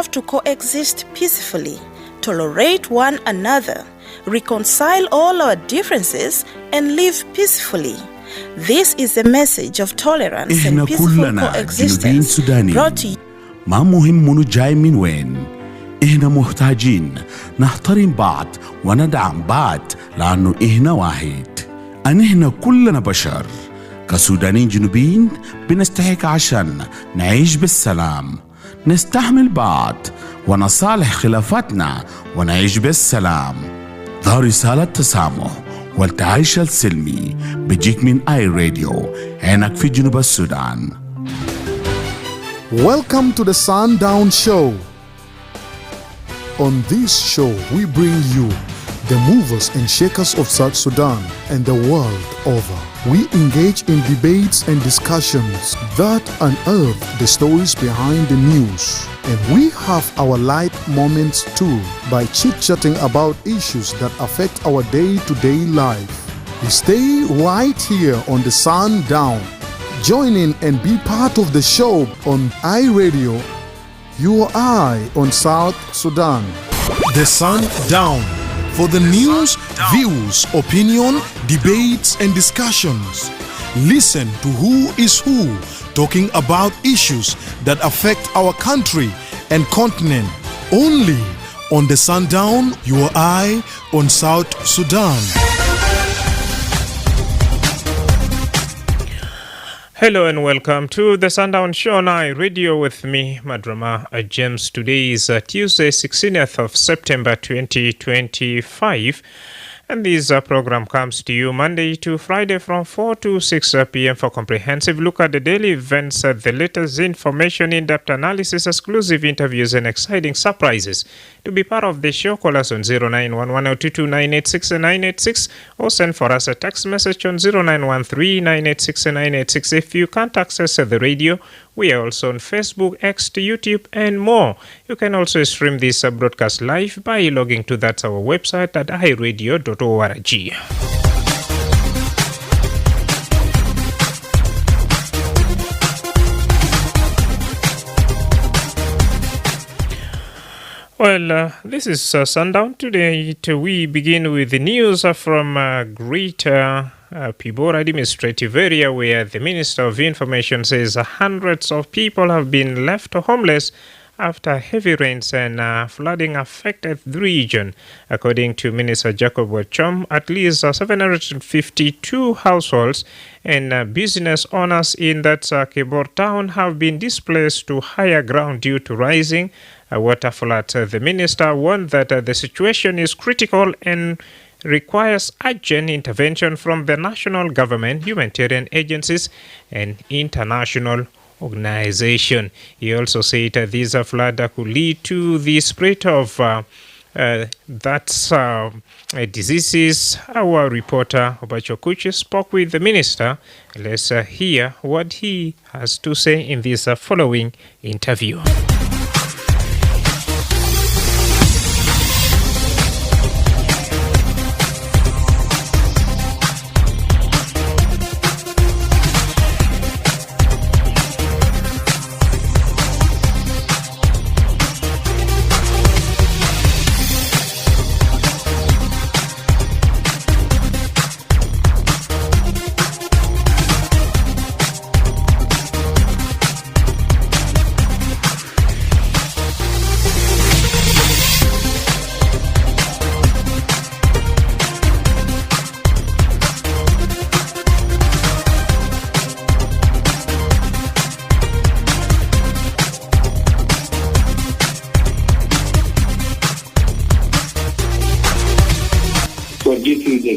have to coexist peacefully, tolerate one another, reconcile all our differences, and live peacefully. This is a message of tolerance and peaceful coexistence brought to you. ما مهم منو جاي من وين، إحنا محتاجين نحترم بعض وندعم بعض لأنه إحنا واحد. إحنا كلنا بشر كسودانيين جنوبيين بنستحق عشان نعيش بالسلام، نستحمل بعض ونصالح خلافاتنا ونعيش بالسلام. ذا رسالة تسامح والتعايش السلمي بيجيك من اي راديو هناك في جنوب السودان. Welcome to the Sundown show. On this show, we bring you the movers and shakers of South Sudan and the world over. We engage in debates and discussions that unearth the stories behind the news. And we have our light moments too by chit-chatting about issues that affect our day-to-day life. We stay right here on the Sundown. Join in and be part of the show on iRadio, your eye on South Sudan. The Sundown. For the news, views, opinion, debates, and discussions. Listen to who is who talking about issues that affect our country and continent. Only on the Sundown, your eye on South Sudan. Hello and welcome to the Sundown Show on iRadio with me, Madrama James. Today is Tuesday, 16th of September 2025. And this program comes to you Monday to Friday from 4 to 6 p.m. for comprehensive look at the daily events, the latest information, in-depth analysis, exclusive interviews, and exciting surprises. To be part of the show, call us on 0911-022-986-986 or send for us a text message on 0913-986-986. If you can't access the radio, we are also on Facebook, X, YouTube, and more. You can also stream this broadcast live by logging to our website at iRadio.org. Well, this is Sundown. Today we begin with the news from Greater Pibor administrative area, where the Minister of Information says hundreds of people have been left homeless after heavy rains and flooding affected the region. According to Minister Jacob Wachom, at least 752 households and business owners in that Kibor town have been displaced to higher ground due to rising water flood. The minister warned that the situation is critical and requires urgent intervention from the national government, humanitarian agencies, and international organization. He also said this flood could lead to the spread of diseases. Our reporter Obacho Kuchi spoke with the minister. Let's hear what he has to say in this following interview.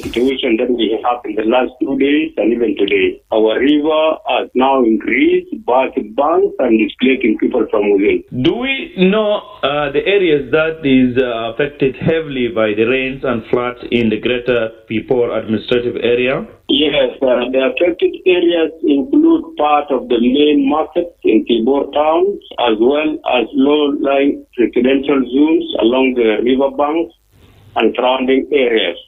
Situation that we have in the last 2 days and even today. Our river has now increased, but banks and displacing people from within. Do we know the areas that is affected heavily by the rains and floods in the Greater Pibor administrative area? Yes, the affected areas include part of the main markets in Pibor town, as well as low-lying residential zones along the river banks and surrounding areas.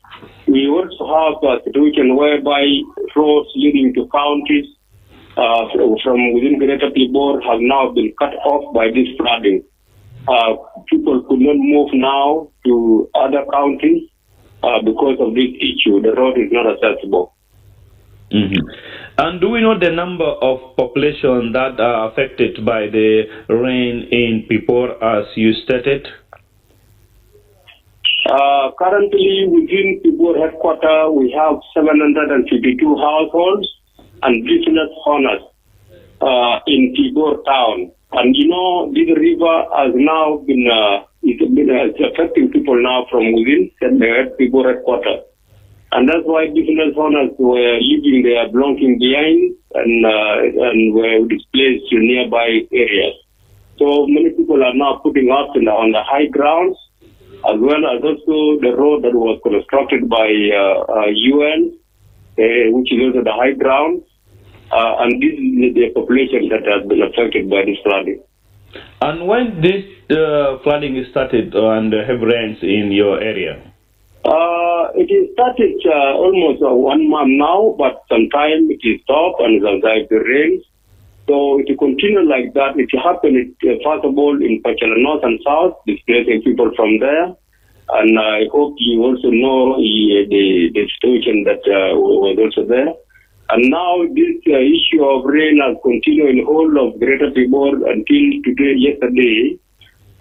We also have a situation whereby roads leading to counties from within Greater Pibor have now been cut off by this flooding. People could not move now to other counties because of this issue. The road is not accessible. Mm-hmm. And do we know the number of population that are affected by the rain in Pipor, as you stated? Currently, within Pipor headquarters, we have 752 households and business owners in Pipor town. And you know, this river has now been it's affecting people now from within the Pipor headquarters. And that's why business owners were leaving their belongings behind and were displaced to nearby areas. So many people are now putting up on the high grounds, as well as also the road that was constructed by UN, which is also the high ground. And this is the population that has been affected by this flooding. And when this flooding started and heavy rains in your area? It is started almost 1 month now, but sometimes it is stopped and sometimes it rains. So it will continue like that. It happened, first of all, in Pachala North and South, displacing people from there. And I hope you also know the situation that was also there. And now this issue of rain has continued in the whole of Greater Pibor until yesterday.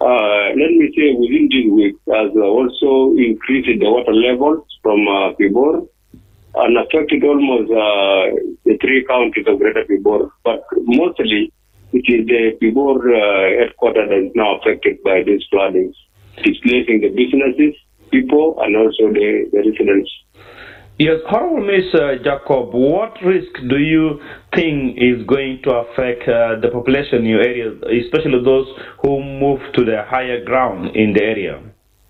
Let me say within this week has also increased the water levels from Pibor and affected almost the 3 counties of Greater Pibor. But mostly it is the Pibor headquarters that is now affected by these floodings, displacing the businesses, people, and also the residents. Yes, Honorable Mr. Jacob, what risk do you think is going to affect the population in your area, especially those who move to the higher ground in the area?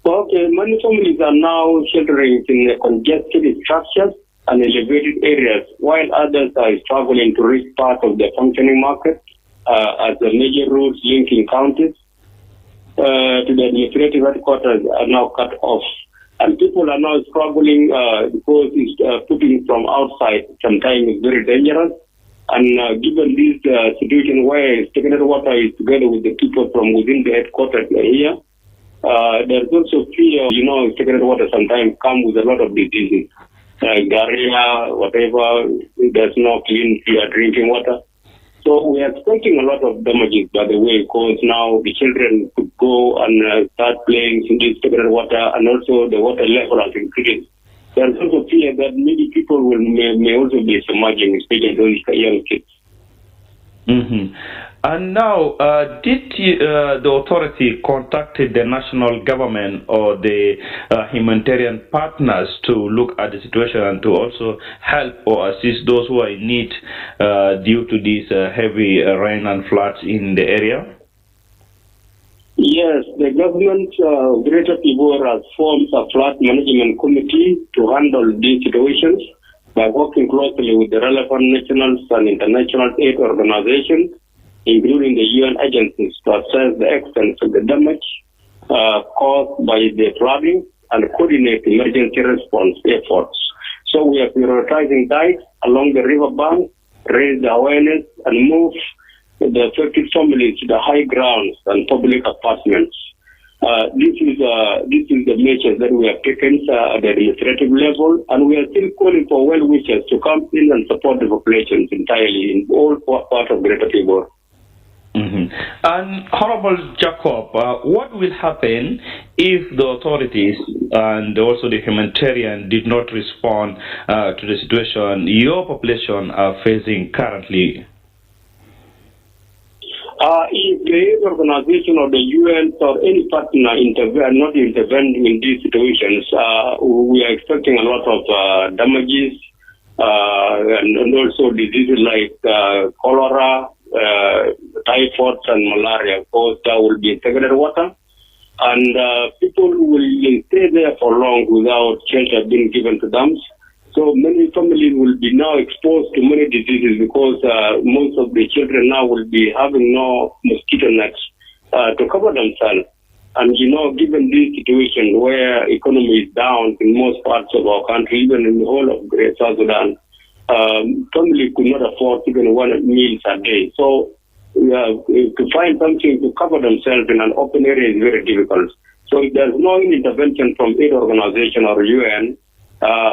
Okay, many families are now sheltering in congested structures and elevated areas, while others are struggling to reach part of the functioning market as the major roads linking counties to the administrative headquarters are now cut off. And people are now struggling because it's putting from outside sometimes is very dangerous. And given this situation where stagnant water is together with the people from within the headquarters here, there's also fear, stagnant water sometimes comes with a lot of diseases, diarrhea, whatever. There's no clean, clear drinking water. So we are expecting a lot of damages, by the way, because now the children could go and start playing in this stagnant water, and also the water level has increased. There's also fear that many people may also be submerging, especially those young kids. Mm-hmm. And now, did the authority contacted the national government or the humanitarian partners to look at the situation and to also help or assist those who are in need due to these heavy rain and floods in the area? Yes, the government Greater Pibor has formed a flood management committee to handle these situations by working closely with the relevant national and international aid organizations, including the UN agencies, to assess the extent of the damage caused by the flooding and coordinate emergency response efforts. So we are prioritizing dikes along the river bank, raise the awareness, and move the affected families to the high grounds and public apartments. This is the measures that we have taken at the administrative level, and we are still calling for well-wishers to come in and support the populations entirely in all parts of Greater Pibor. Mm-hmm. And Honorable Jacob, what will happen if the authorities and also the humanitarian did not respond to the situation your population are facing currently? If the aid organization or the UN or any partner not intervening in these situations, we are expecting a lot of damages and also diseases like cholera, typhoid and malaria, because there will be stagnant water, and people will stay there for long without shelter being given to them. So many families will be now exposed to many diseases because most of the children now will be having no mosquito nets to cover themselves. And given this situation where economy is down in most parts of our country, even in the whole of Great South Sudan, family could not afford even 1 meal a day. So to find something to cover themselves in an open area is very difficult. So if there's no intervention from aid organization or UN,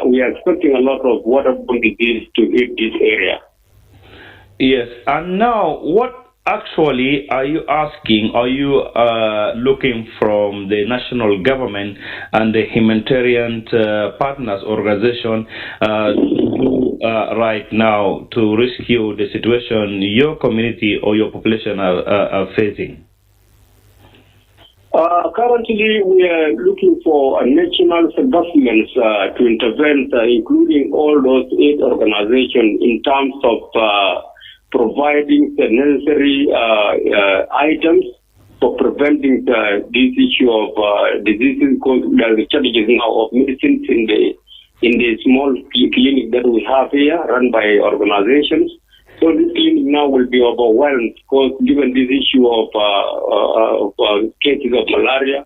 we are expecting a lot of waterborne disease to hit this area. Yes, and now what actually are you asking? Are you looking from the national government and the humanitarian partners organization right now to rescue the situation your community or your population are facing? Currently, we are looking for a national governments to intervene, including all those aid organizations in terms of providing the necessary items for preventing this issue of diseases, because there are challenges now of medicines in the small clinic that we have here, run by organizations. So this clinic now will be overwhelmed, because given this issue of cases of malaria,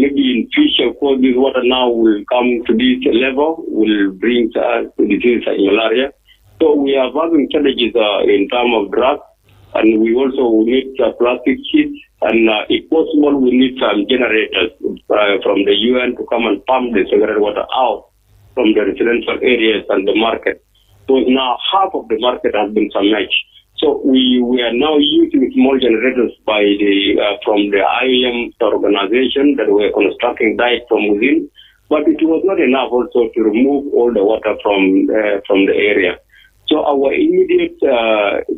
maybe in future, of course, this water now will come to this level, will bring diseases like malaria. So we are having challenges in terms of drugs, and we also need plastic sheets, and if possible, we need some generators from the UN to come and pump the segregated water out from the residential areas and the market. So now half of the market has been submerged. So we are now using small generators by from the IAM organization that were constructing dike from within, but it was not enough also to remove all the water from the area. So our immediate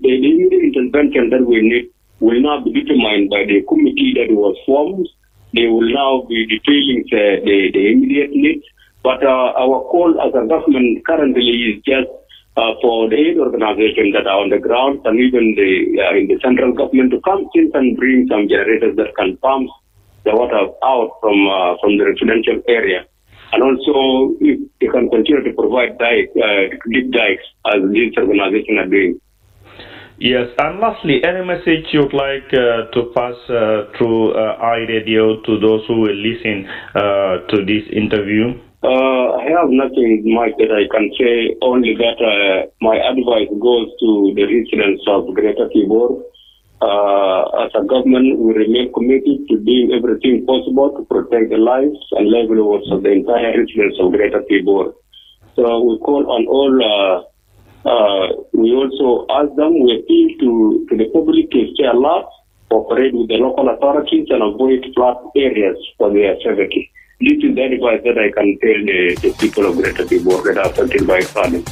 intervention that we need will now be determined by the committee that was formed. They will now be detailing the immediate needs. But our call as a government currently is just for the aid organizations that are on the ground, and even in the central government, to come in and bring some generators that can pump the water out from the residential area. And also, if they can continue to provide deep dikes as these organizations are doing. Yes, and lastly, any message you'd like to pass through iRadio to those who will listen to this interview? I have nothing much that I can say, only that my advice goes to the residents of Greater Tibor. As a government, we remain committed to doing everything possible to protect the lives and livelihoods of the entire residents of Greater Tibor. So we call on all, we also ask them, we appeal to the public to stay alert, cooperate with the local authorities, and avoid flood areas for their safety. This is the advice that I can tell the people of Greater Tibor that are affected by flooding.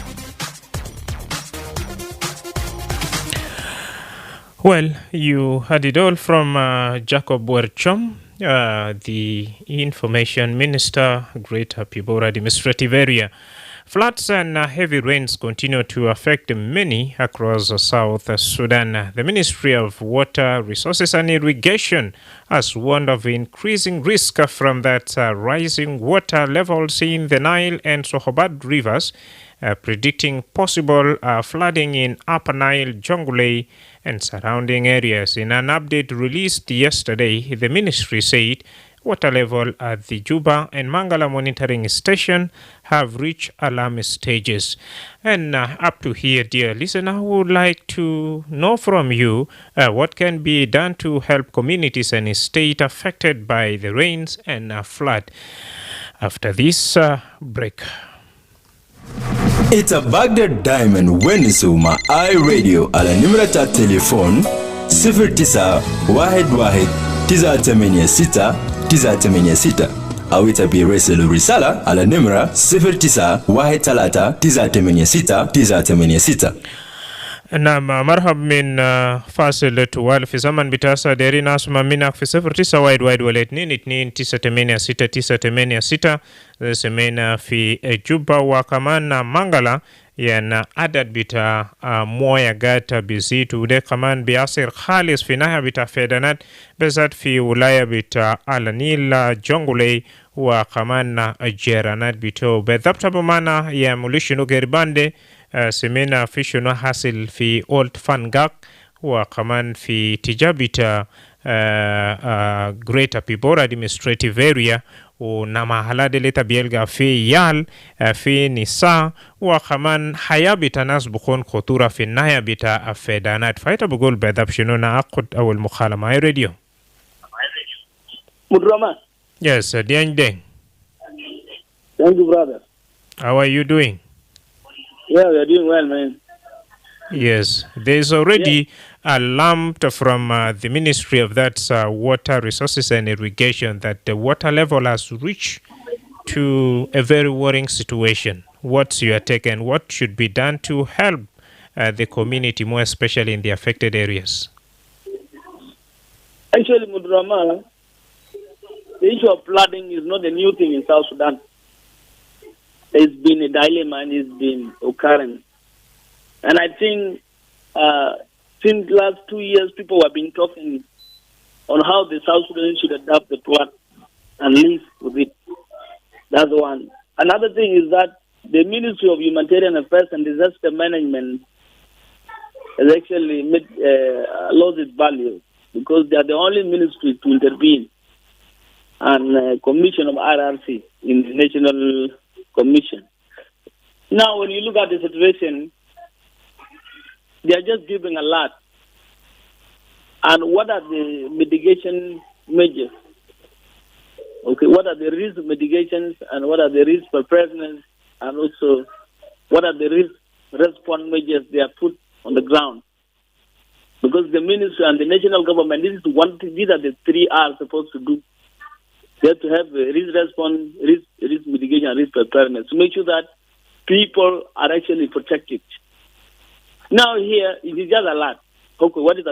Well, you had it all from Jacob Werchom, the Information Minister, Greater Pibor Administrative Area. Floods and heavy rains continue to affect many across South Sudan. The Ministry of Water, Resources and Irrigation has warned of increasing risk from that rising water levels in the Nile and Sohobat rivers, predicting possible flooding in Upper Nile, Jonglei, and surrounding areas. In an update released yesterday, the ministry said water level at the Juba and Mangala monitoring station have reached alarm stages. And up to here, dear listener, I would like to know from you what can be done to help communities and states affected by the rains and flood. After this break. It's a Baghdad Diamond Wenisuma iRadio ala numrata telefon 0911-986-986 au itabiresilu risala ala numra 0913-986-986. نعم مرحب من فاصل طوال في زمن بتاسع ديري ناس ممينك في 0912 semena fi Juba wa kaman Mangala yana adad bita moya gata bizitu de kaman biasir khalis fi naha bita fedanat bezat fi wilaya bita Alanila Jongulei wa kaman jeranat bito bedhabta bumana ya mulishinu geribande semena fishuno hasil fi Old Fangak wa kaman fi tijabita Greater Pibor Administrative Area na mahala deleta bielga fi yal fi nisa wa kaman haya bita nas bukon khutura fi naya bita afedanat faita bugol bedab shino na aqud awal mukhalama radio. Madrama. Yes, Diang Deng. Thank you, brother. How are you doing? Yeah, we are doing well, man. Yes, there is already a lump from the Ministry of Water Resources and Irrigation that the water level has reached to a very worrying situation. What's your take and what should be done to help the community, more especially in the affected areas? Actually, Madrama, the issue of flooding is not a new thing in South Sudan. It's been a dilemma and it's been occurring. And I think since last 2 years, people have been talking on how the South Sudanese should adapt the flood and live with it. That's one. Another thing is that the Ministry of Humanitarian Affairs and Disaster Management has actually lost its value because they are the only ministry to intervene and commission of RRC in the National Commission. Now, when you look at the situation, they are just giving a lot. And what are the mitigation measures? Okay, what are the risk mitigations and what are the risk preparedness and also what are the risk response measures they have put on the ground? Because the ministry and the national government, these are the 3 R's supposed to do. They have to have a risk response, risk mitigation, and risk preparedness to make sure that people are actually protected. Now here, it is just a lot. Okay, what is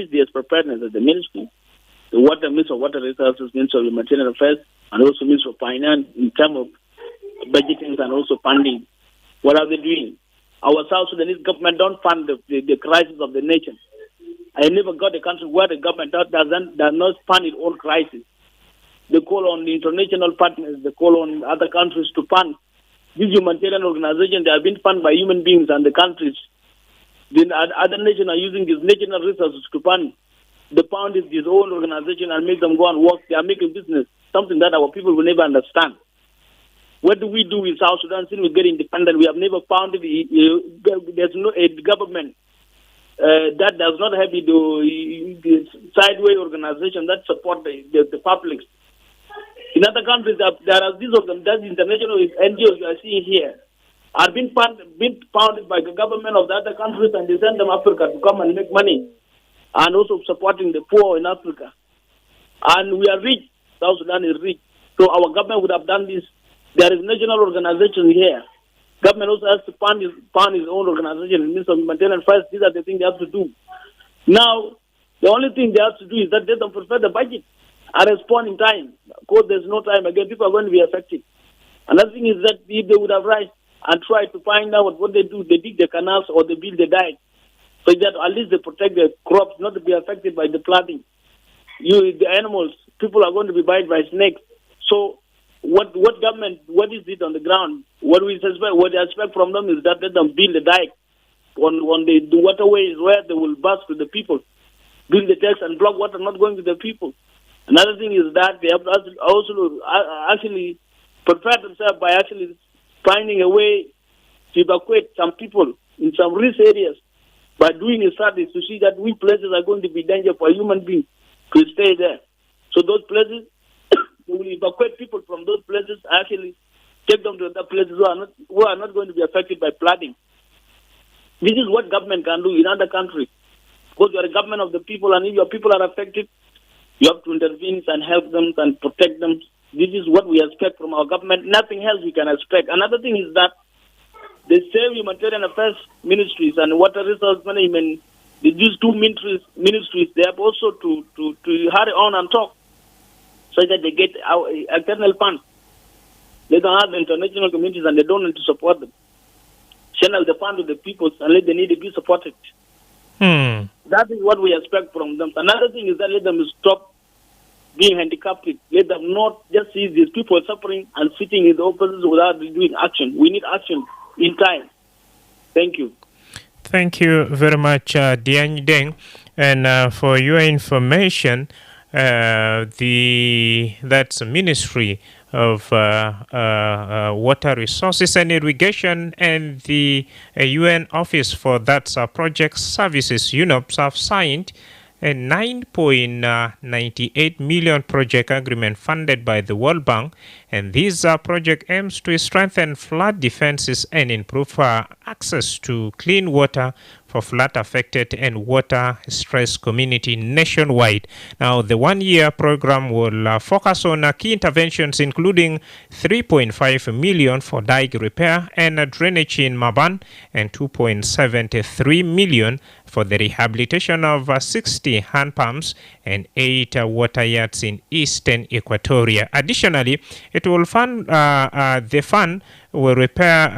the preparedness of the ministry? The water ministry of water resources, ministry of humanitarian affairs, and also ministry of finance in terms of budgeting and also funding. What are they doing? Our South Sudanese government don't fund the crisis of the nation. I never got a country where the government does not fund its own crisis. They call on the international partners, they call on other countries to fund. These humanitarian organizations, they have been funded by human beings and the countries. Then other nations are using these national resources to fund. They found this own organization and make them go and work. They are making business, something that our people will never understand. What do we do in South Sudan since we get independent? We have never found there's no a government that does not have the sideway organization that support the public. In other countries, there are these international NGOs you are seeing here are being founded by the government of the other countries, and they send them Africa to come and make money, and also supporting the poor in Africa. And we are rich. South Sudan is rich. So our government would have done this. There is national organization here. Government also has to fund his own organization, Ministry of Humanitarian Affairs. These are the things they have to do. Now, the only thing they have to do is that they don't prepare the budget and respond in time. Because there's no time again, people are going to be affected. Another thing is that if they would have rise and try to find out what they do, they dig the canals or they build the dike, so that at least they protect the crops not to be affected by the flooding. The animals, people are going to be bitten by snakes. So what is it on the ground? What they expect from them is that let them build a dike on the waterways where they will burst to the people, build the decks and block water not going to the people. Another thing is that they have to also actually prepare themselves by actually finding a way to evacuate some people in some risk areas by doing a study to see that which places are going to be danger for human beings to stay there. So those places, they will evacuate people from those places, actually take them to other places who are not going to be affected by flooding. This is what government can do in other countries. Because you are a government of the people, and if your people are affected, you have to intervene and help them and protect them. This is what we expect from our government. Nothing else we can expect. Another thing is that the same humanitarian affairs ministries and water resource management, these two ministries, they have also to hurry on and talk so that they get our external funds. They don't have the international communities and they don't need to support them. Channel the fund to the people and let the needy be supported. That is what we expect from them. Another thing is that let them stop being handicapped. Let them not just see these people suffering and sitting in the offices without doing action. We need action in time. Thank you. Thank you very much, Diang Deng. And for your information, that's the Ministry of Water Resources and Irrigation and the UN Office for that Project Services, UNOPS, have signed a 9.98 million project agreement funded by the World Bank, and this project aims to strengthen flood defenses and improve access to clean water for flood-affected and water-stressed community nationwide. Now, the one-year program will focus on key interventions, including 3.5 million for dike repair and drainage in Maban, and 2.73 million for the rehabilitation of 60 hand pumps and 8 water yards in eastern Equatoria. Additionally, it will fund the fund will repair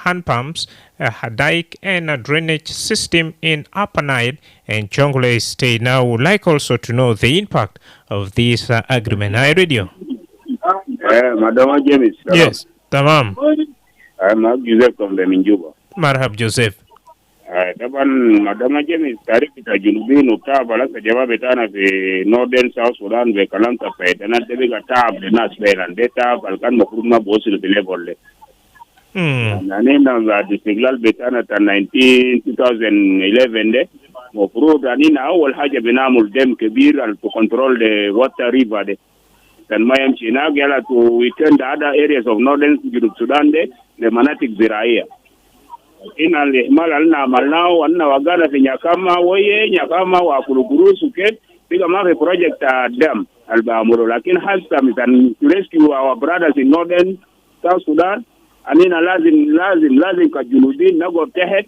hand pumps, a dike and a drainage system in Upper Nile and Jonglei State. Now, I would like also to know the impact of this agreement. I radio. Madrama James. Yes, tamam. I'm Joseph from the Minjuba. Marhab Joseph. Taban Madrama James tarik kita junubin uta bala sejaba betana fi Northern South Sudan be kalanta pe dana tebe ka tab de nas belan data balkan mafruma bosil de level le. Nane na distiglal betana ta 2011 de mafrud anina awal haja binamul dem kebir al to control the water river de. Then mayam china gala to weekend other areas of Northern Sudan de the manatic ziraia. Ina le malana malnao wanna wagana fi nyakama woye nyakama wa kulukuru suket biga mafe project dam albaamuro lakin hasa mitan to rescue our brothers in Northern South Sudan anina lazim ka junubin nago tehet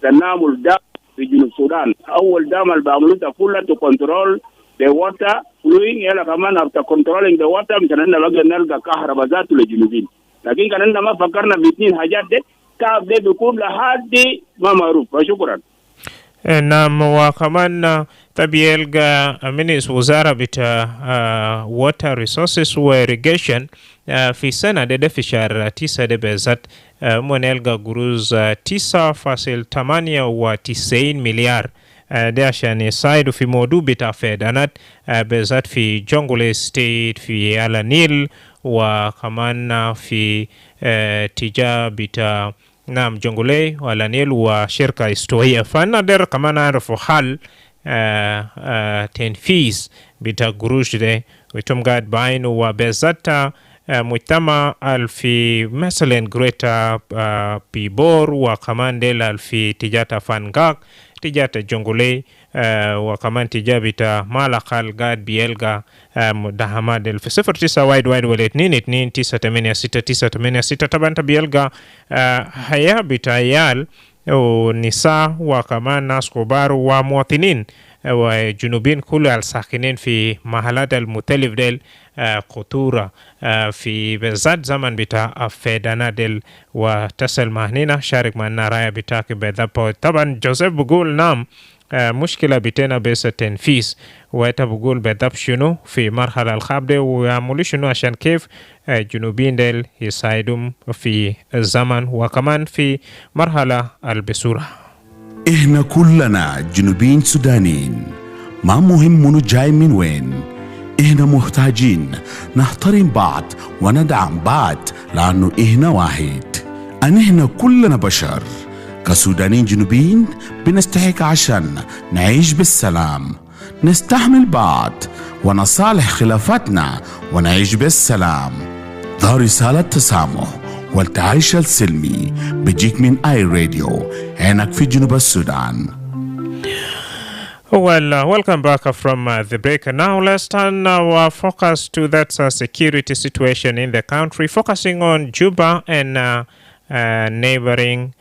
danamul dam fi junub Sudan awal dam albaamuro ta fulla to control the water flowing yala kama after controlling the water mtananda waga nalga kahraba zatu le junubin lakini kananda mafakarna bitnin hajat de نعم وكمان تبيلغا منيس وزارة بتا water resources و irrigation في سنة ده في شهر 9 ده بذات منلغا قروز 9.98 مليار ده عشان يساعدوا في موضوع بتاع فيدانات بذات في جونغولي ستيت في النيل وكمان في تجاه بتاع نعم جونغولي والنيل وشركة استوائية فنادر كمان نعرفوا حال تنفيذ بتاع قروش ده ويتم قاعد باين وبذات مجتمع في مثلا جريتا بيبور وكمان ديل في تجاه فانغاك تجاه جونغولي وكمان تجاه بتاع مالقال قاعد بيلغا مداهمات ديل في 09 وايد ولا 22 986 طبعا تبيلغا هيا بتاع يال ونساء وكمان ناس كبار ومواطنين وجنوبين كل الساكنين في محلات المختلف ديل خطورة في بذات زمن بتاع فيدانا ديل وتصل معنا شارك معنا راية بتاعك بذات طبعا جوزيف بقول نعم مشكلة بتنا بس التنفيذ وإنت بقول بذات شنو في مرحلة الخابدة ويعملوا شنو عشان كيف جنوبين ديل يساعدهم في الزمن وكمان في مرحلة البسورة. إحنا كلنا جنوبين سودانيين، ما مهم منو جاي من وين، إحنا محتاجين نحترم بعض وندعم بعض لأنه إحنا واحد. إحنا كلنا بشر كسودانيين جنوبيين بنستحق عشان نعيش بالسلام، نستحمل بعض ونصالح خلافاتنا ونعيش بالسلام. ذا رسالة تسامح والتعايش السلمي بيجيك من اي راديو هناك في جنوب السودان. Well, welcome back from the break. Now let's turn our focus to that security situation in the country, focusing on Juba and neighboring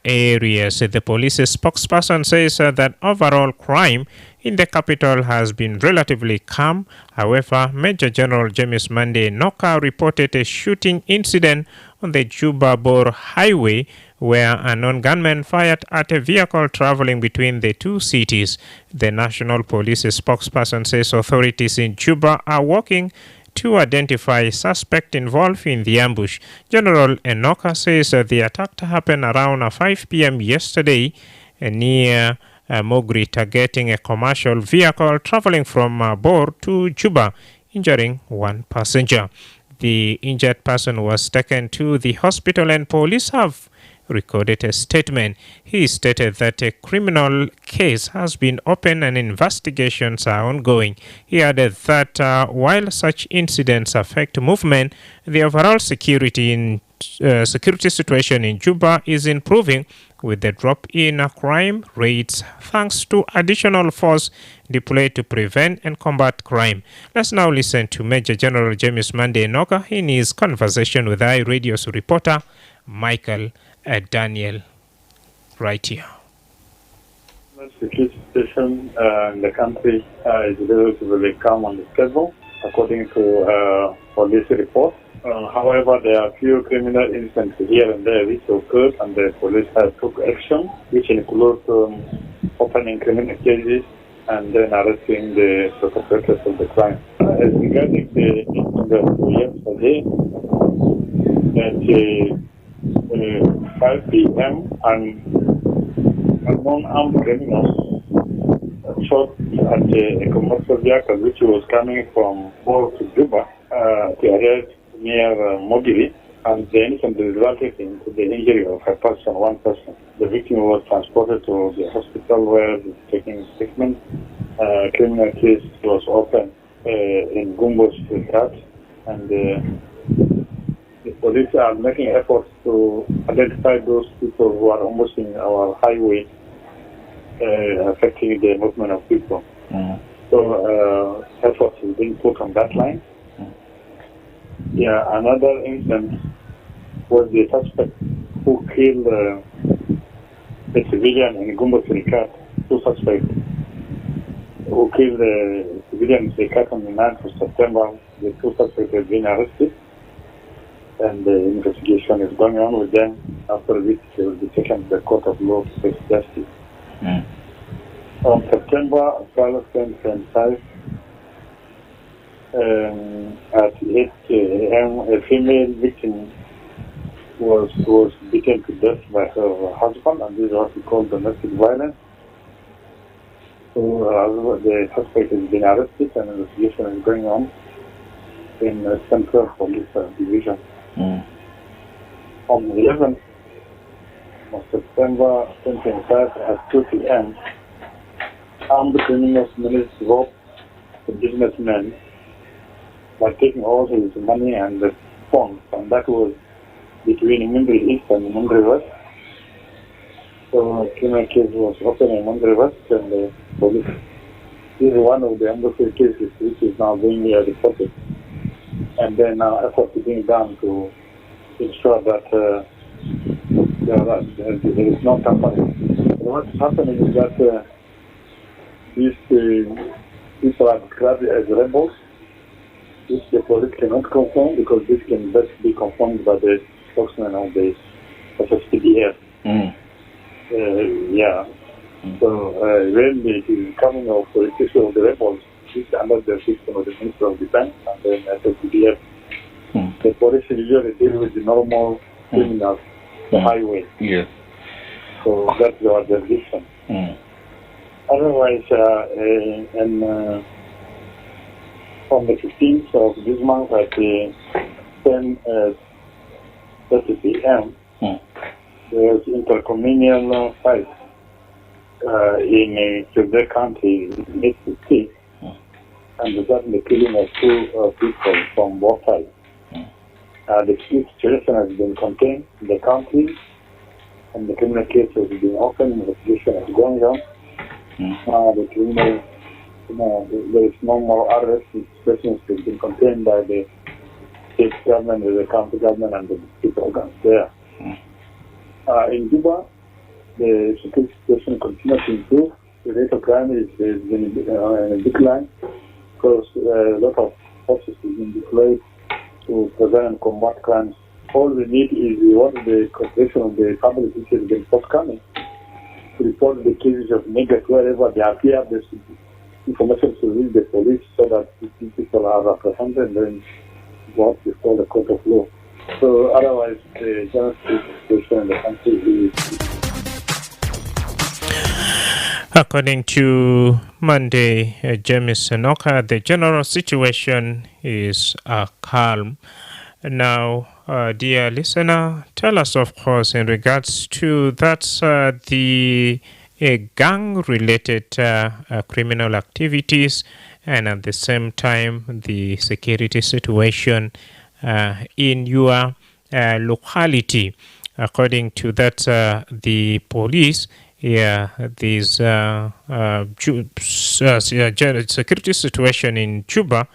areas. The police spokesperson says that overall crime in the capital has been relatively calm. However, Major General James Monday Noka reported a shooting incident on the Juba-Bor highway where a non-gunman fired at a vehicle traveling between the two cities. The National Police spokesperson says authorities in Juba are working to identify suspect involved in the ambush. General Enoka says the attack happened around 5 p.m. yesterday near Mogri targeting a commercial vehicle traveling from Bor to Juba, injuring one passenger. The injured person was taken to the hospital and police have recorded a statement. He stated that a criminal case has been opened and investigations are ongoing. He added that while such incidents affect movement, the overall security situation in Juba is improving with the drop in crime rates thanks to additional force deployed to prevent and combat crime. Let's now listen to Major General James Monday Noka in his conversation with iRadio's reporter Michael Daniel right here. The security situation in the country is relatively calm and stable, according to police report. However, there are a few criminal incidents here and there which occurred, and the police have took action, which includes opening criminal cases and then arresting the perpetrators of the crime. As regarding the yesterday, at 5 p.m. and unknown armed criminals shot at a commercial vehicle which was coming from Bor to Juba to arrest near Mogiri, and the incident resulted in the injury of one person. The victim was transported to the hospital where he was taking treatment. Criminal case was opened in Gumbos Cat, and the police are making efforts to identify those people who are almost in our highway, affecting the movement of people. So efforts is being put on that line. Yeah, another incident was the suspect who killed a civilian in Gumbos Cat. Two suspects who killed a civilian in Cat on the 9th of September. The two suspects have been arrested, and the investigation is going on with them, after which they will be taken to the court of law to face justice. On September 12, 2025, at 8 a.m., a female victim was beaten to death by her husband, and this is what we call domestic violence. So the suspect has been arrested, and investigation is going on in the Central Police Division. On the 11th of September 2025 at 2 p.m., armed criminals managed to rob the businessman by taking all his money and the funds, and that was between Mundri East and Mundri West. So a criminal case was opened in Mundri West, and the police. This is one of the embassy cases which is now being reported. And then now efforts are being done to ensure that there is no tampering. What's happening is that these people are described as rebels, which the police cannot confirm, because this can best be confirmed by the spokesman of the SSPDF. So when it is coming of the issue of the rebels, it's under the system of the Minister of Defense and then SSPDF. The police usually deal with the normal criminals, the highway. Yes. So that's our jurisdiction. Otherwise, on the 15th of this month at 10:30 p.m., there was intercommunal fight in Quebec County, Mississippi, and resulted in the killing of two people from both sides. The situation has been contained in the county, and the criminal case has been opened, investigation is going on. The criminal, there is no more arrest. The situation has been contained by the state government, the county government, and the district organs there. In Juba, the security situation continues to improve. The rate of crime is in a decline, because a lot of forces have been deployed to prevent and combat crimes. All we need is the cooperation of the public, which has been forthcoming, to report the cases of negatives wherever they appear. There's information to reach the police so that these people are apprehended and then brought before the court of law. So otherwise, the general situation in the country is... According to Monday, James Sanoka, the general situation is calm. Now, dear listener, tell us, of course, in regards to the gang-related criminal activities, and at the same time, the security situation in your locality. According to that, the police, these security situation in Juba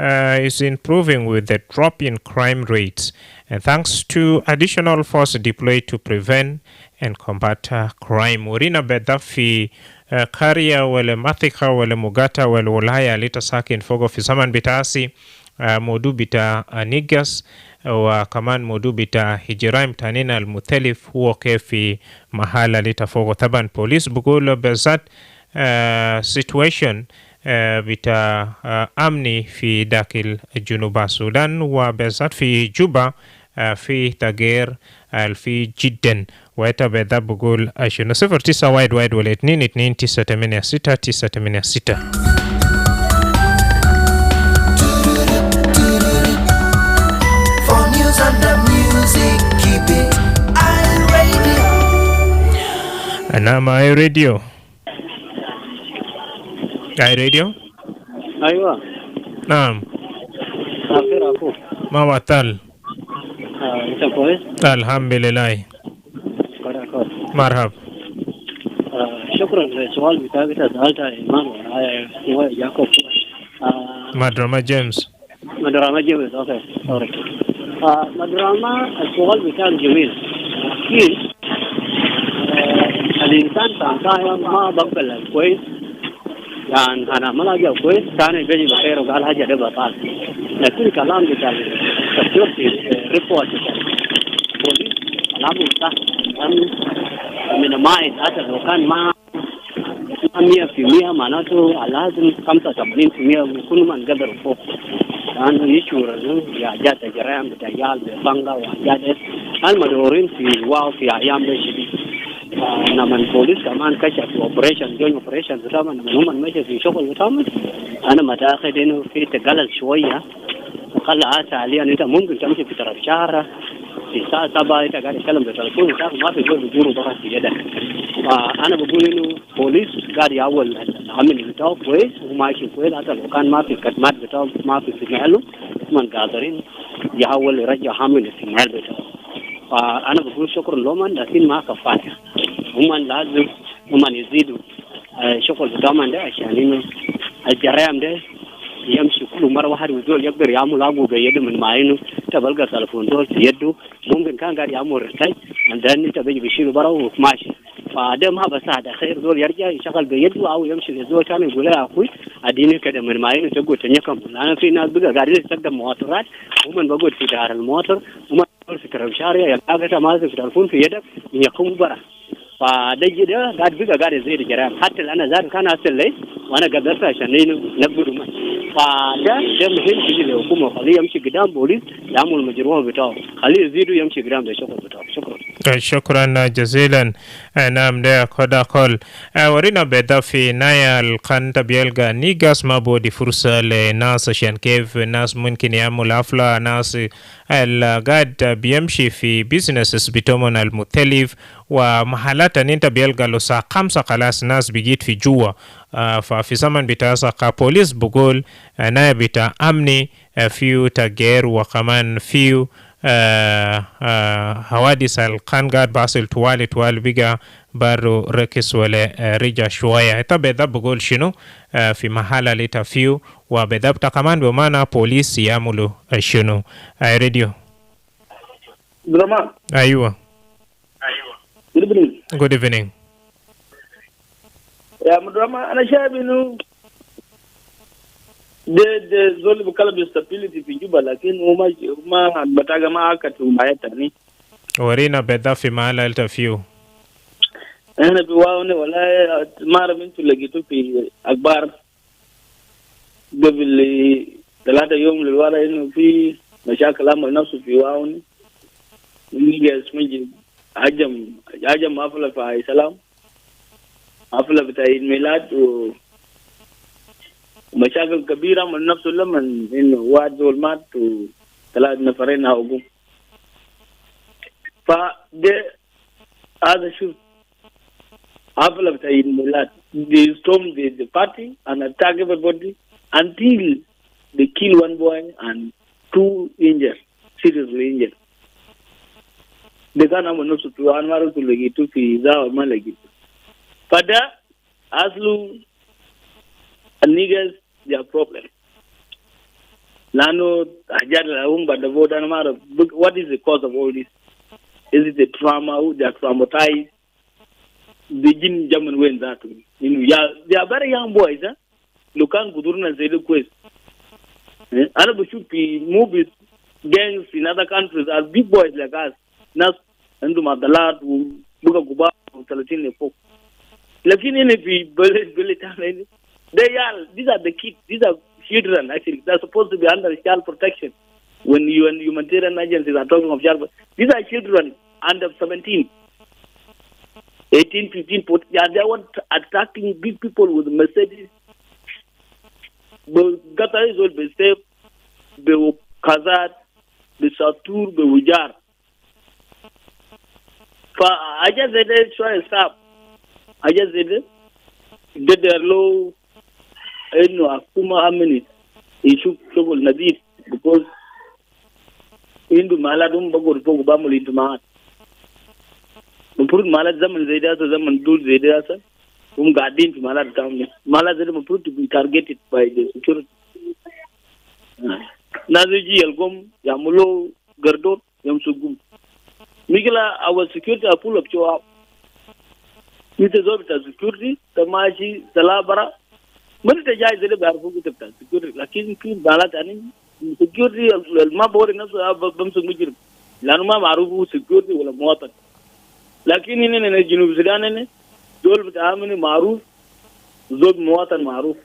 is improving with the drop in crime rates, and thanks to additional force deployed to prevent and combat crime. Urina bedha fi Karia wale Mathika wale Mugata wale Ulaya lita sakin fogo fi zaman bitasi modu bita Nigas wa kaman modu bita Hijiraim tanina al-Muthalif huwa kefi mahala lita fogo taban police bugolo bezat situation bita amni fi dakil junuba Sudan wa bezat fi Juba في تغيير في جدا ويتبع بقول شنو 09 وايد ولا 2 986 For news and the music, keep it iRadio. أنا iRadio. iRadio؟ أيوة. نعم. أخير أخوك. ما وصل. أنت كويس؟ الحمد لله. مرحبا. شكرا للسؤال بتاعك سألته إيمان هو يعقوب. مدرما جيمس. مدرما جيمس أوكي سوري. مدرما السؤال بتاعك جميل. أكيد الإنسان كان ما بقبل كويس. يعني أنا ما لاقي كويس كان يجي بخير وقال حاجة ده بطال. لكن كلام بتاع السكيورتي ريبورت بوليس كلامه صح من الماء حتى لو كان ما 100% معناته لازم 85% يكون من قدر فوق لأنه يشعر يا جات جرائم بتاعيال ببنغا وحاجات المدورين في واو في أيام شديد لما البوليس كمان كشف اوبريشن جوين اوبريشن طبعا هم ماشي في شغل بتاعهم انا متاكد انه في تقلل شويه وخلى حاليا انت ممكن تمشي في طرف شهر في الساعه 7 انت قاعد تتكلم بالتليفون ما في زول بيجور برا في يدك فانا بقول انه بوليس قاعد يعول العمل بتاعه كويس وماشي كويس حتى لو كان ما في خدمات بتاعه ما في محله من قادرين يحاول يرجع حامل في المحل بتاعه فانا بقول شكرا لهم لكن ما كفايه هم لازم هم يزيدوا شغل بتاعهم ده عشان انه الجرائم ده يمشي كل مره واحد وزول يقدر يعمل ابو بيده من معينه تبلغ تليفون دول في يده ممكن كان قاعد يعمل رساي عندنا انت بيجي بيشيله برا وماشي فده ما بساعد خير دول يرجع يشغل بيده او يمشي لزول ثاني يقول له اخوي اديني كده من معينه تقول تنيكم انا في ناس بقى قاعدين يستخدم مواترات ومن بقول في دار الموتر وما في كرم شارع يلقى ما في تليفون في يدك يقوم برا فده كده قاعد بقى قاعد يزيد الجرائم حتى انا ذات كان اصل وانا قدرت عشان نقبض فده مهم يجي للحكومه خليه يمشي قدام بوليس يعمل المجروح بتاعه خليه يزيدوا يمشي قدام ده الشغل بتاعه شكرا جزيلا نعم ده كده كل ورينا بدا في نايا القنت بيلقى نيجاس ما بودي فرصة لناس عشان كيف الناس ممكن يعمل حفلة ناس قاعد بيمشي في بيزنسز بتومن المختلف ومحلات انت بيلقى له ساعة 5 خلاص ناس بيجيت في جوا ففي زمن بتاع بوليس بقول نايا بتاع أمني فيو تغيير وكمان فيو حوادث القان قاعد باصل توالي بيجا بارو ركس ولا رجع شوية بدا بقول شنو في محل لتا فيو وبدا بتا كمان بمانا بوليس يعملوا شنو راديو دراما أيوة good evening يا مدرما أنا شايف إنه ده زول بكلم stability في جوبا لكن ما بتاعه ما أكتر ما يتاني ورينا بدا في محل لتا فيو أنا بواونه ولا ما رميته لقيته في أخبار قبل 3 يوم للورا إنه في مشاكل عمل نفسه في واونه نيجي اسمه هجم حفلة في سلام حفلة بتاع عيد ميلاد ومشاكل كبيرة من نفسه لما إنه واحد زول مات وثلاث نفرين هاوقوا. فده هذا شو حفلة بتاع عيد ميلاد. They stormed the party and attacked everybody until they kill one boy and 2 injured, seriously injured. They can't have enough to anwar to legi to fi zawa malegi. Pada aslu niggas their problem. Lano hajar lahum bada voda anwar. What is the cause of all this? Is it the trauma? They are traumatized. They didn't jump and win that. They are very young boys. Lukan Budurna Zedu Quest. Arab should be movies, gangs in other countries are big boys like us. Nas and Madalat, Buga Guba, Talatin, folk. Lakini these are the kids, these are children actually. They're supposed to be under child protection. When humanitarian agencies are talking of child, these are children under 17, 18, 15, 14. They are attracting big people with Mercedes. Gata is all be safe, be Kazat, be Satur, be Wujar. I just said it, try and stop. I just said it. Get their low, Akuma Amini, issue trouble Nadif, because into Maladum Bagor Pogbamu into Mahat. We put Malad Zaman Zedas, Zaman Dul Zedas, Guardian to Malad Town. Malad Zaman proved to be targeted by the security. Nazuji Elgom, Yamulo, Gardot, Yamsugum. Migla, our security are full of show up. Mr. Zobita security, Tamashi, Salabara. But the guy is a little security. Like in Balatani, security, Mabor enough to have Bumsumijir. Lanuma Marubu security will have more. Like in a Junub Sudan, Zolbit Amini Maruf, Zob Moatan Maruf.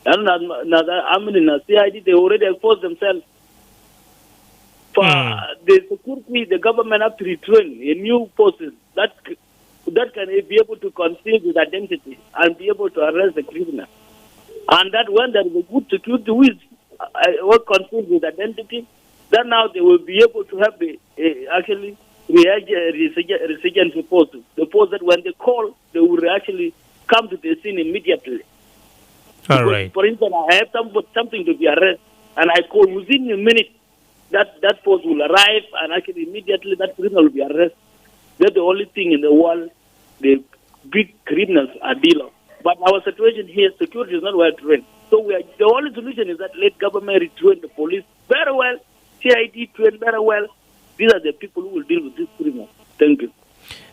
And another Amini CID, they already exposed themselves. For the security, the government have to retrain a new forces that can be able to conceal his identity and be able to arrest the criminal. And that when there is a good security who is what conceals his identity, then now they will be able to have actually resurgent forces. The force that when they call, they will actually come to the scene immediately. All right. For instance, I have something to be arrested, and I call within a minute. That force will arrive, and actually immediately that criminal will be arrested. That's the only thing in the world the big criminals are dealing. But our situation here, security is not well trained. So the only solution is that let government retrain the police very well, CID train very well. These are the people who will deal with this criminal. Thank you.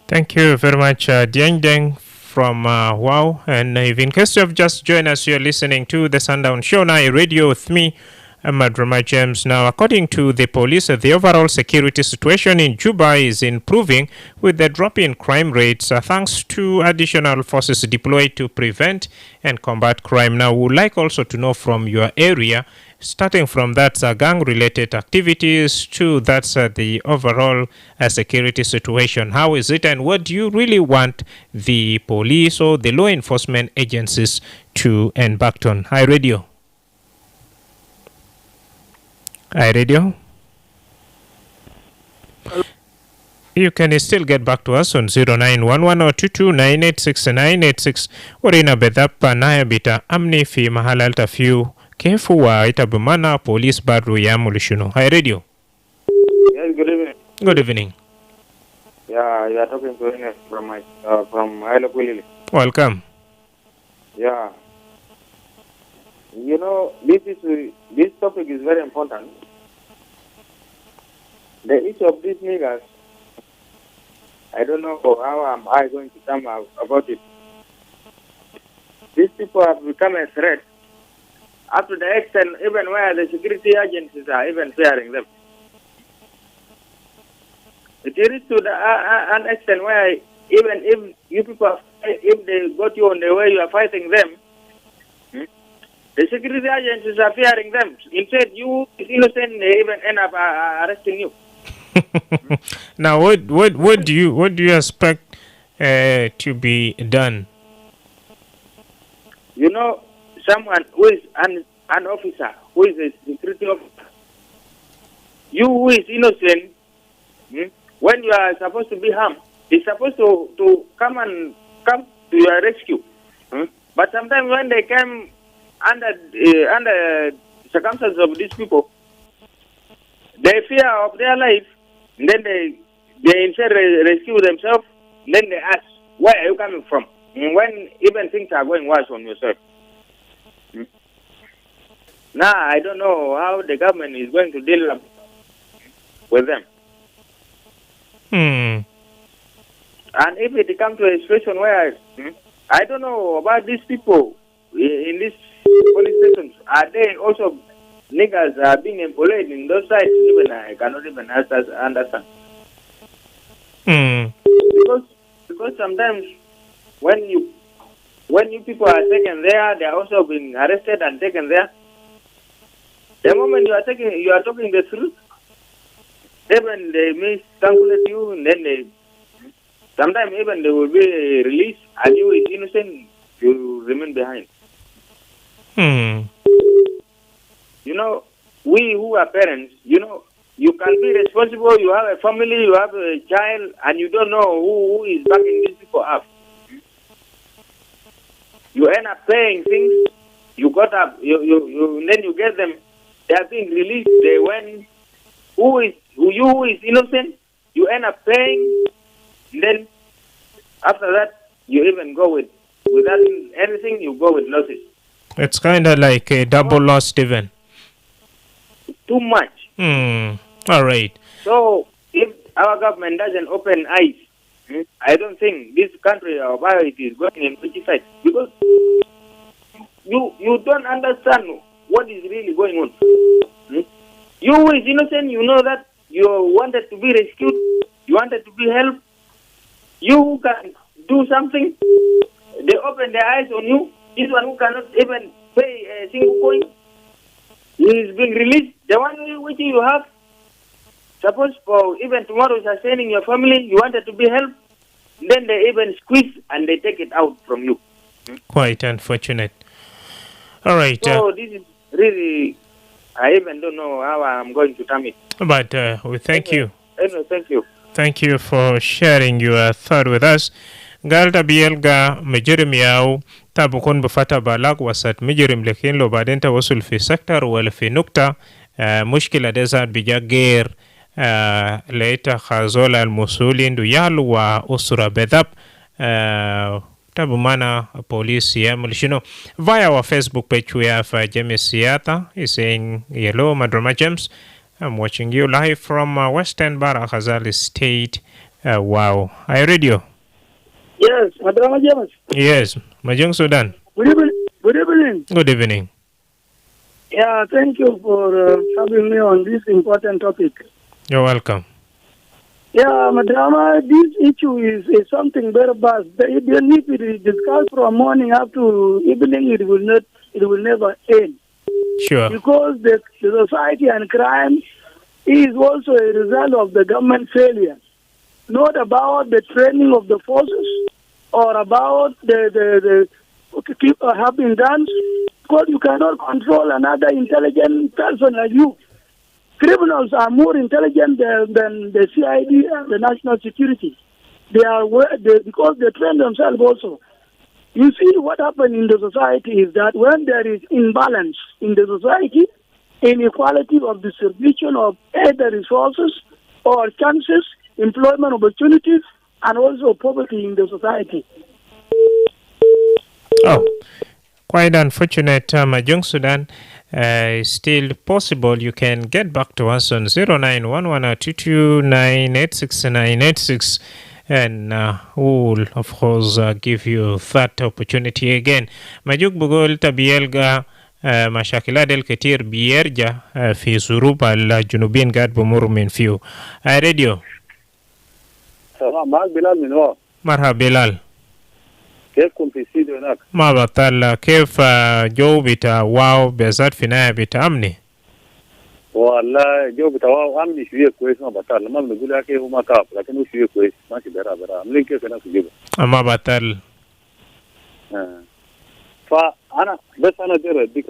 Thank you very much, Dieng Deng from Wow. And if in case you have just joined us, you're listening to the Sundown Show now, radio with me, Madrama James. Now, according to the police, the overall security situation in Juba is improving with the drop in crime rates thanks to additional forces deployed to prevent and combat crime. Now, we would like also to know from your area, starting from that gang-related activities to that's the overall security situation. How is it, and what do you really want the police or the law enforcement agencies to embark on? Hi, Radio. Hi, Radio. You can still get back to us on 0911 or 22986 or in a bedapa na bita amni fi mahala altafiu kefu wa itabumana police baru ya mulishuno. Hi, Radio. Yes, good evening. Good evening. Yeah, you are talking to Ines from Ailakulili. Welcome. Yeah. You know, this topic is very important. The issue of these niggas, I don't know how am I going to come out about it. These people have become a threat up to the extent even where the security agencies are even fearing them. It is to an extent where even if you people, if they got you on the way you are fighting them, the security agencies are fearing them. Instead, you innocent, they even end up arresting you. Now, what do you expect to be done you know, someone who is an officer, who is a security officer, you who is innocent, when you are supposed to be harmed, is supposed to come to your rescue. But sometimes when they come under circumstances of these people, they fear of their life, and then they instead rescue themselves, then they ask, where are you coming from? When even things are going worse on yourself. Now, I don't know how the government is going to deal with them. And if it comes to a situation where, I don't know about these people in these police stations, are they also niggas are being employed in those sites? Even I cannot even understand. Because sometimes when you people are taken there, they are also being arrested and taken there. The moment you are talking the truth, even they may strangulate you, and then sometimes even they will be released, and you is innocent, you remain behind. You know, we who are parents, you know, you can be responsible. You have a family, you have a child, and you don't know who is backing these people up. You end up paying things. You got up. Then you get them. They are being released. They went. Who is innocent? You end up paying. And then after that, you even go without anything. You go with losses. It's kind of like a double loss, even. Too much. All right. So if our government doesn't open eyes, I don't think this country of ours is going in which side, because you don't understand what is really going on. You who is innocent, you know that you wanted to be rescued, you wanted to be helped. You who can do something, they open their eyes on you. This one who cannot even pay a single coin, he is being released. The one which you have, suppose for even tomorrow sustaining your family, you wanted to be helped, then they even squeeze and they take it out from you. Quite unfortunate. All right. So this is really, I even don't know how I'm going to term it. But we thank you. Anyway, thank you. Thank you for sharing your thought with us. Galta bielga majirim yao tabukun bufata balag wasat majirim lekin lo badenta wasul fi sektor wala fi nukta mushkila desat bijager leita khazola al-musulin du yalu wa usra bedab tabu mana police yamul shino via our Facebook page we have James Siata is saying hello Madrama James, I'm watching you live from Western Bara Khazali State. Wow, I read you. Yes, Madrama James. Yes, Majung Sudan. Good evening. Good evening. Good evening. Yeah, thank you for having me on this important topic. You're welcome. Yeah, Madrama, this issue is something very vast. Even if it is discussed from morning up to evening, it will never end. Sure. Because the society and crime is also a result of the government failure. Not about the training of the forces or about the have been done, because you cannot control another intelligent person like you. Criminals are more intelligent than the CID and the national security. Because they train themselves also. You see, what happened in the society is that when there is imbalance in the society, inequality of distribution of either resources or chances, employment opportunities, and also poverty in the society. Oh, quite unfortunate, Majung Sudan. Still possible, you can get back to us on 0911-229-86986, and we'll, of course, give you that opportunity again. Majuk Bugol Tabielga مشاكلات الكثير بيرجع في ظروف الجنوبيين قاعد بمر من فيه. راديو تمام. معك بلال من واه. مرحبا بلال. كيفكم في السيدو هناك؟ ما بطل. كيف جو بتاع واو بالذات في نهاية بتاع أمني؟ والله جو بتاع واو أمني شوية كويس. ما بطل. لما بنقول لك هو ما كاب لكن هو شوية كويس. ماشي برا. عاملين كيف هناك في جيبه؟ ما بطل. فانا بس انا داير اديك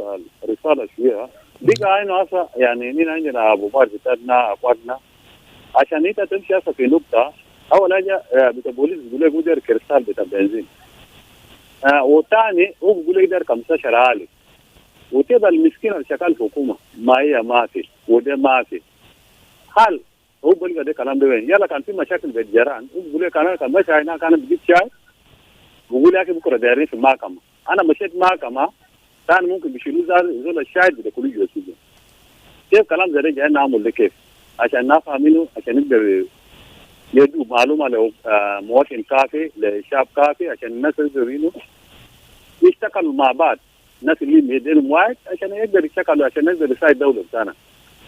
رساله شويه بقى انه هسه يعني مين عندنا ابو بكر بتاعنا اخواتنا عشان انت تمشي هسه في نقطه اول حاجه بتاع البوليس بيقول لك داير كريستال بتاع بنزين والثاني هو بيقول لك داير 15,000 وتبقى المسكين اللي شغال في الحكومه ما هي ما في وده ما في هل هو بيلقى ده كلام ده وين؟ يلا كان في مشاكل بالجيران هو بيقول لك انا كان ماشي هنا كان بجيب شاي بقول لك بكره دايرين في المحكمه انا مشيت محكمه كان ممكن بيشيلوا زول الشاهد بده كله يجوا السجن كيف كلام زي ده جاي نعمل ده كيف؟ عشان نفهم منه عشان نقدر يدوا معلومه لو مواطن كافي لشعب كافي عشان الناس يقدروا انه يشتغلوا مع بعض الناس اللي يدينهم واحد عشان يقدر يشتغلوا عشان يقدر يساعد الدوله بتاعنا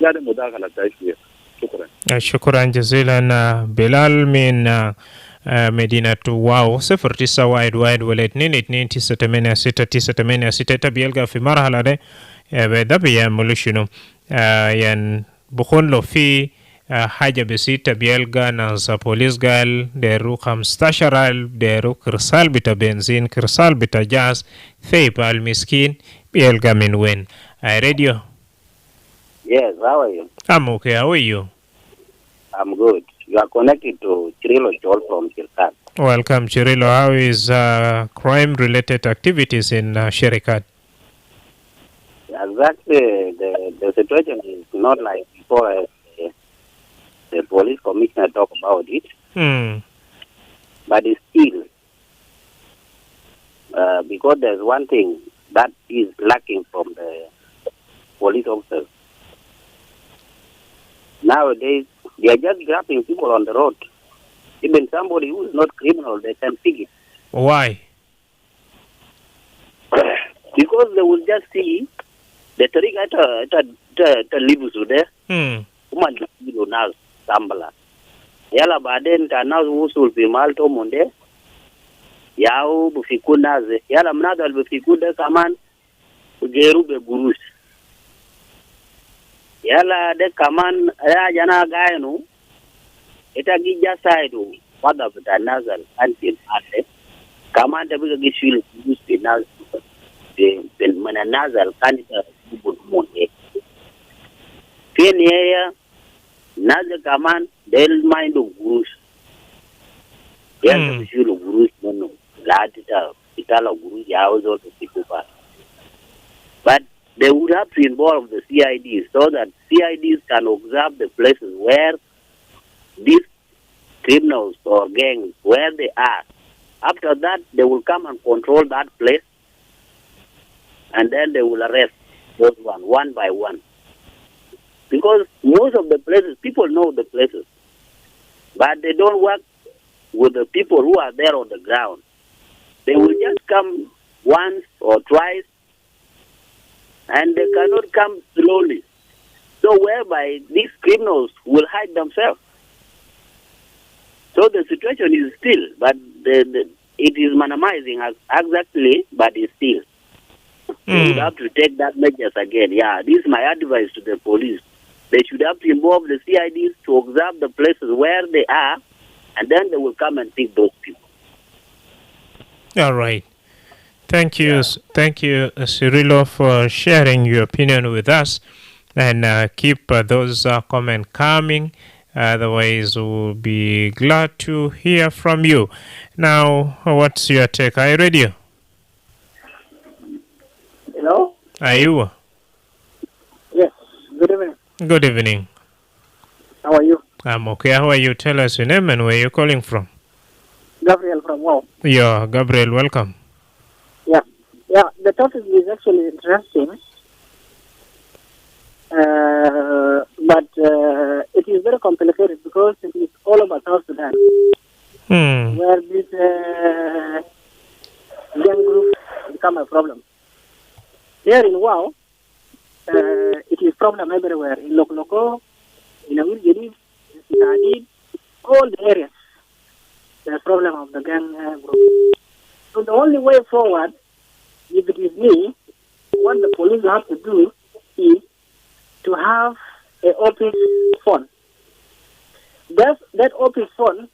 هذه مداخله تعيش فيها شكرا شكرا جزيلا بلال من مدينة واو 0911 تبيلقى في مرحلة ده بدا بيعملوا شنو يعني بكون له في حاجة بسيطة بيلقى ناس بوليس قال ديرو 15,000 ديرو كرسال بتا بنزين كرسال بتا جاز ثيب المسكين بيلقى من وين راديو. Yes, how are you? I'm okay, how are you? I'm good. You are connected to Chirilo Chol from Shirikat. Welcome, Chirilo. How is crime-related activities in Shirikat? Exactly. The situation is not like before the police commissioner talked about it. But it's still, because there's one thing that is lacking from the police officers. Nowadays, they are just grabbing people on the road. Even somebody who is not criminal, they can pick it. Why? Because they will just see the trigger to live there. Woman you now sambala. Yala baden ta now usul fi malto monde. Yao bufikuna ze. Yala mnado albufikuna kaman ugeru be gurus. Yala de kaman ya jana gaenu ita gija saidu pada bita nazal antin ate kaman de biga gishil gusti nazal ben mana nazal kanita bubul monde kenya nazal kaman del mindu gurus yala gishil gurus mono ladita itala gurus ya ozo to sikupa but they would have to involve the CIDs so that CIDs can observe the places where these criminals or gangs, where they are. After that, they will come and control that place, and then they will arrest those one by one. Because most of the places, people know the places, but they don't work with the people who are there on the ground. They will just come once or twice, and they cannot come slowly. So whereby these criminals will hide themselves. So the situation is still, but it is minimizing exactly, but it's still. They would have to take that measures again. Yeah, this is my advice to the police. They should have to involve the CIDs to observe the places where they are, and then they will come and pick those people. All right. Thank you, Cirilo, for sharing your opinion with us, and keep those comments coming. Otherwise, we'll be glad to hear from you. Now, what's your take? Are you ready? Hello? Are you? Yes. Good evening. Good evening. How are you? I'm okay. How are you? Tell us your name and where you're calling from. Gabriel from Wow. Yeah, Gabriel, welcome. Yeah, the topic is actually interesting, but it is very complicated because it is all about South Sudan, where this gang group become a problem. Here in Wow, it is problem everywhere, in Lokoloko, in Awil-Jadid, in Sitadid, all the areas. There's problem of the gang group. So the only way forward, if it is me, what the police have to do is to have an office phone. That office phone,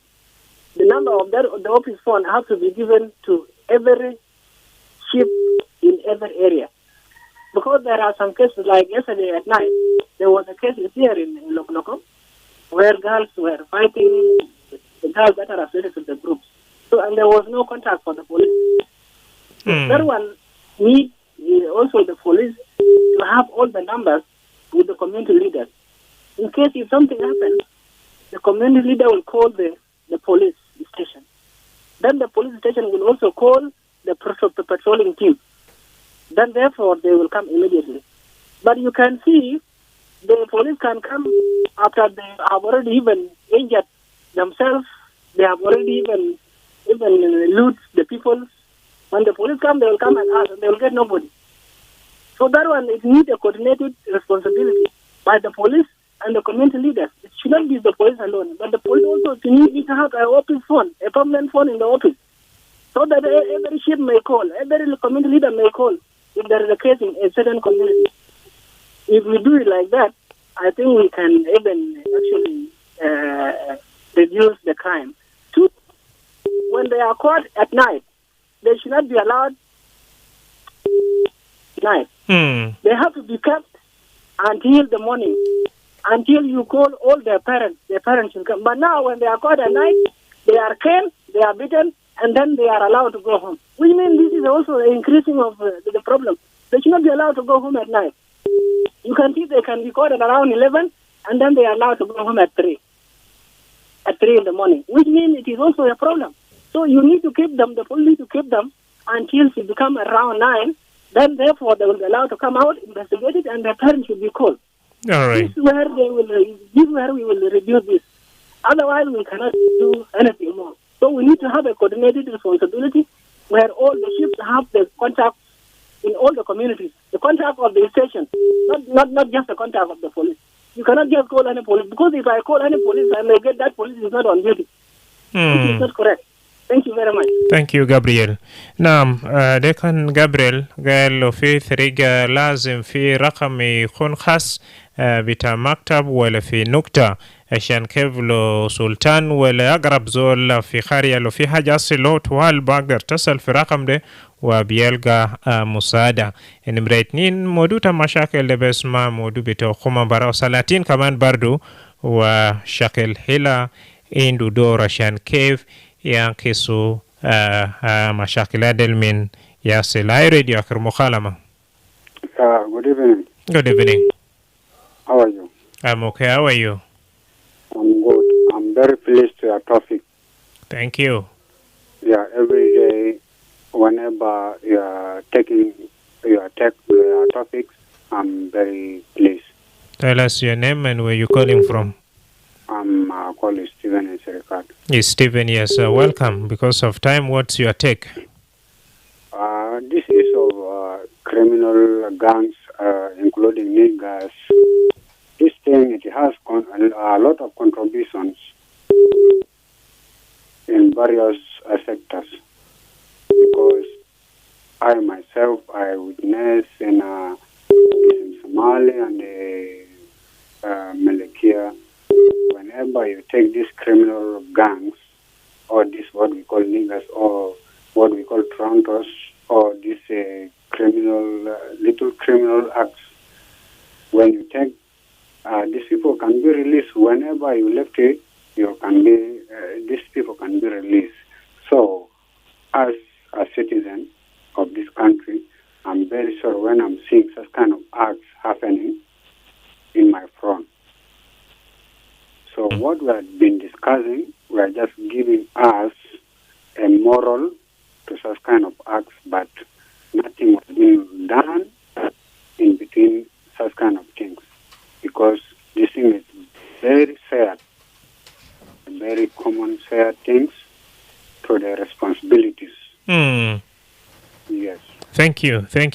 the number of the office phone has to be given to every chief in every area. Because there are some cases, like yesterday at night, there was a case here in Lokoloko where girls were fighting, the girls that are affiliated with the groups. So, and there was no contact for the police. So that one needs also the police to have all the numbers with the community leaders. In case if something happens, the community leader will call the police station. Then the police station will also call the patrolling team. Then therefore they will come immediately. But you can see the police can come after they have already even injured themselves. They have already even loot the people. When the police come, they will come and ask, and they will get nobody. So that one, it needs a coordinated responsibility by the police and the community leaders. It should not be the police alone, but the police also need to have an office phone, a permanent phone in the office, so that every chief may call, every community leader may call if there is a case in a certain community. If we do it like that, I think we can even actually reduce the crime. Two, when they are caught at night, they should not be allowed at night. They have to be kept until the morning, until you call all their parents. Their parents will come. But now when they are caught at night, they are caned, they are beaten, and then they are allowed to go home. We mean this is also an increasing of the problem. They should not be allowed to go home at night. You can see they can be caught at around 11, and then they are allowed to go home at 3 in the morning, which means it is also a problem. So you need to keep them, the police need to keep them until it become around 9. Then therefore they will be allowed to come out, investigate it, and their parents should be called. All right. This is where we will reduce this. Otherwise we cannot do anything more. So we need to have a coordinated responsibility where all the ships have the contact in all the communities, the contact of the station, not just the contact of the police. You cannot just call any police, because if I call any police, I may get that police is not on duty. Which is not correct. Thank you very much. Thank you Gabriel. نعم ده كان جابريل قال له في طريقة لازم في رقم يكون خاص بتاع مكتب ولا في نكتة عشان كيف لو سلطان ولا أقرب زول في قرية لو في حاجة أصل له طوال بقدر تصل في رقم ده وبيلقى مساعدة. نمرة 2 موضوع مشاكل ده بسمع موضوع بتاع خما براو سلاطين كمان برضو وشكل هلا عنده دور عشان كيف ينقصوا مشاكل من يصل. هاي راديو آخر مخالمة. Good evening. Good evening. How are you? I'm okay. How are you? I'm good. I'm very pleased to your topic. Thank you. Yeah, every day, whenever you are taking your topics, I'm very pleased. Tell us your name and where you're calling from. I'm calling Stephen in Serikad. Yes, Stephen, yes. Welcome. Because of time, what's your take? This is of criminal gangs, including niggers. This thing, it has a lot of contributions in various sectors. Because I myself, I witnessed in Somalia and Malakia, whenever you take these criminal gangs, or this what we call niggers, or what we call Torontos, or these little criminal acts, when you take these people can be released whenever you left it. These people can be released. So, as a citizen of this country, I'm very sure when I'm seeing such kind of acts happening in my front. So what we have been discussing, we are just giving us a moral to such kind of acts, but nothing was being done in between such kind of things. Because this thing is very sad, very common sad things to their responsibilities. Yes. Thank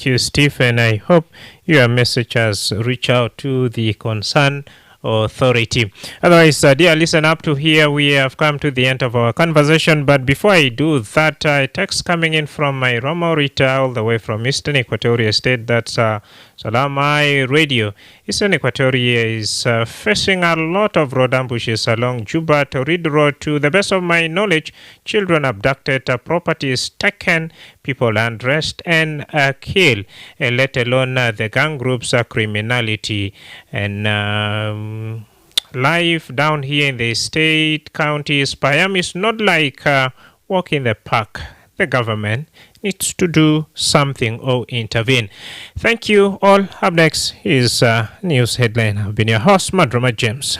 you, Stephen. I hope your message has reached out to the concerned Authority. Otherwise, dear listen, up to here we have come to the end of our conversation. But before I do that, a text coming in from my Roma Rita all the way from Eastern Equatoria State. That's Salamai Radio. Eastern Equatoria is facing a lot of road ambushes along Juba to Reed Road. To the best of my knowledge, children abducted, properties taken, people undressed and killed, let alone the gang groups' criminality. And life down here in the state, counties, Payam is not like walk in the park. The government needs to do something or intervene. Thank you all. Up next is news headline. I've been your host, Madrama James.